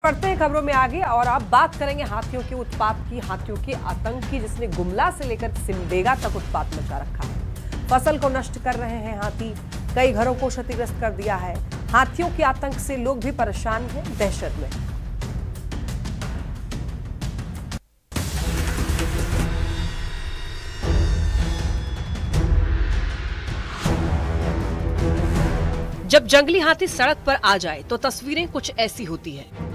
बढ़ते हैं खबरों में आगे और अब बात करेंगे हाथियों के उत्पात की, हाथियों के आतंक की, जिसने गुमला से लेकर सिमडेगा तक उत्पात मचा रखा है। फसल को नष्ट कर रहे हैं हाथी, कई घरों को क्षतिग्रस्त कर दिया है। हाथियों के आतंक से लोग भी परेशान हैं, दहशत में। जब जंगली हाथी सड़क पर आ जाए तो तस्वीरें कुछ ऐसी होती है।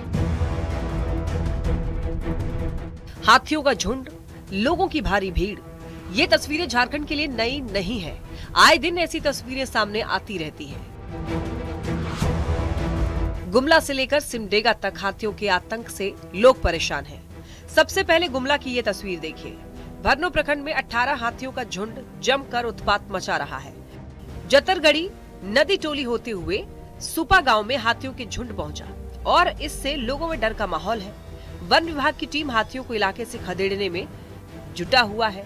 हाथियों का झुंड, लोगों की भारी भीड़। ये तस्वीरें झारखंड के लिए नई नहीं है। आए दिन ऐसी तस्वीरें सामने आती रहती हैं। गुमला से लेकर सिमडेगा तक हाथियों के आतंक से लोग परेशान हैं। सबसे पहले गुमला की ये तस्वीर देखिए। भरनो प्रखंड में 18 हाथियों का झुंड जमकर उत्पात मचा रहा है। जतरगढ़ी नदी टोली होते हुए सुपा गांव में हाथियों के झुंड पहुंचा और इससे लोगों में डर का माहौल है। वन विभाग की टीम हाथियों को इलाके से खदेड़ने में जुटा हुआ है।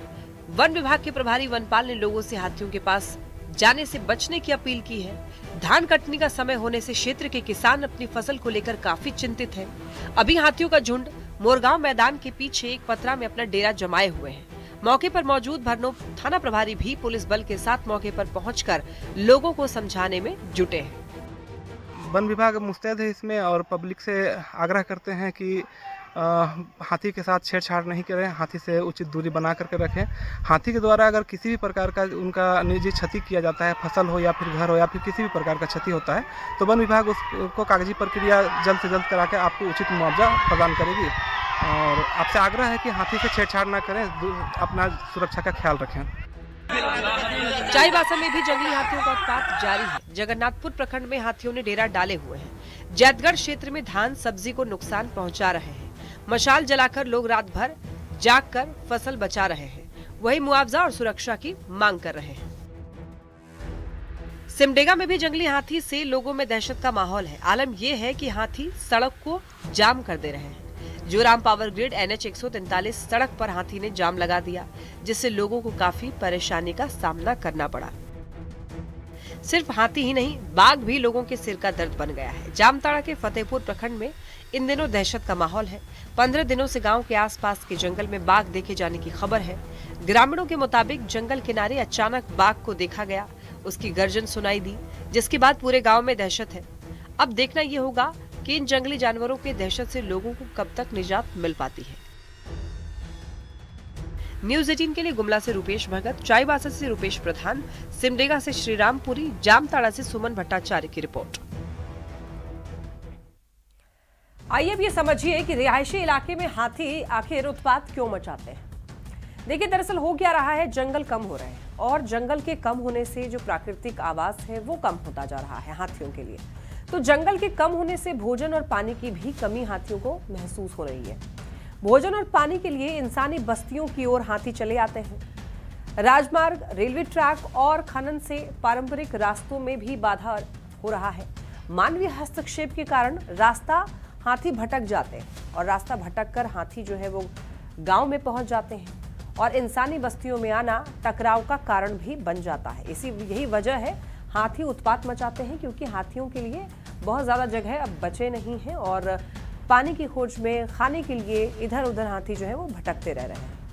वन विभाग के प्रभारी वनपाल ने लोगों से हाथियों के पास जाने से बचने की अपील की है। धान कटने का समय होने से क्षेत्र के किसान अपनी फसल को लेकर काफी चिंतित हैं। अभी हाथियों का झुंड मोरगांव मैदान के पीछे एक पतरा में अपना डेरा जमाए हुए हैं। मौके पर मौजूद भरनो थाना प्रभारी भी पुलिस बल के साथ मौके पर पहुंचकर लोगों को समझाने में जुटे हैं। वन विभाग मुस्तैद है इसमें और पब्लिक से आग्रह करते हैं कि हाथी के साथ छेड़छाड़ नहीं करें, हाथी से उचित दूरी बना करके रखें। हाथी के द्वारा अगर किसी भी प्रकार का उनका निजी क्षति किया जाता है, फसल हो या फिर घर हो या फिर किसी भी प्रकार का क्षति होता है, तो वन विभाग उसको कागजी प्रक्रिया जल्द से जल्द करा के आपको उचित मुआवजा प्रदान करेगी। और आपसे आग्रह है कि हाथी से छेड़छाड़ ना करें, अपना सुरक्षा का ख्याल रखें। चाईबासा में भी जंगली हाथियों का उत्पात जारी है। जगन्नाथपुर प्रखंड में हाथियों ने डेरा डाले हुए हैं। जैतगढ़ क्षेत्र में धान सब्जी को नुकसान पहुंचा रहे हैं। मशाल जलाकर लोग रात भर जागकर फसल बचा रहे हैं, वही मुआवजा और सुरक्षा की मांग कर रहे हैं। सिमडेगा में भी जंगली हाथी से लोगों में दहशत का माहौल है। आलम यह है कि हाथी सड़क को जाम कर दे रहे हैं। जोराम पावर ग्रिड NH 143 सड़क पर हाथी ने जाम लगा दिया, जिससे लोगों को काफी परेशानी का सामना करना पड़ा। सिर्फ हाथी ही नहीं, बाघ भी लोगों के सिर का दर्द बन गया है। जामताड़ा के फतेहपुर प्रखंड में इन दिनों दहशत का माहौल है। 15 दिनों से गांव के आसपास के जंगल में बाघ देखे जाने की खबर है। ग्रामीणों के मुताबिक जंगल किनारे अचानक बाघ को देखा गया, उसकी गर्जन सुनाई दी, जिसके बाद पूरे गाँव में दहशत है। अब देखना ये होगा कि इन जंगली जानवरों के दहशत से लोगों को कब तक निजात मिल पाती है। न्यूज़ 18 के लिए गुमला से रूपेश भगत, चाईबासा से रूपेश प्रधान, सिमडेगा से श्रीरामपुरी, जामताड़ा से सुमन भट्टाचार्य की रिपोर्ट। आइए अब ये समझिए कि रिहायशी इलाके में हाथी आखिर उत्पात क्यों मचाते हैं। देखिए, दरअसल हो क्या रहा है, जंगल कम हो रहे हैं और जंगल के कम होने से जो प्राकृतिक आवास है वो कम होता जा रहा है हाथियों के लिए। तो जंगल के कम होने से भोजन और पानी की भी कमी हाथियों को महसूस हो रही है। भोजन और पानी के लिए इंसानी बस्तियों की ओर हाथी चले आते हैं। राजमार्ग, रेलवे ट्रैक और खनन से पारंपरिक रास्तों में भी बाधा हो रहा है। मानवीय हस्तक्षेप के कारण रास्ता हाथी भटक जाते हैं और रास्ता भटक कर हाथी जो है वो गांव में पहुंच जाते हैं और इंसानी बस्तियों में आना टकराव का कारण भी बन जाता है। यही वजह है हाथी उत्पात मचाते हैं, क्योंकि हाथियों के लिए बहुत ज्यादा जगह अब बचे नहीं है और पानी की खोज में, खाने के लिए इधर उधर हाथी जो है वो भटकते रह रहे हैं।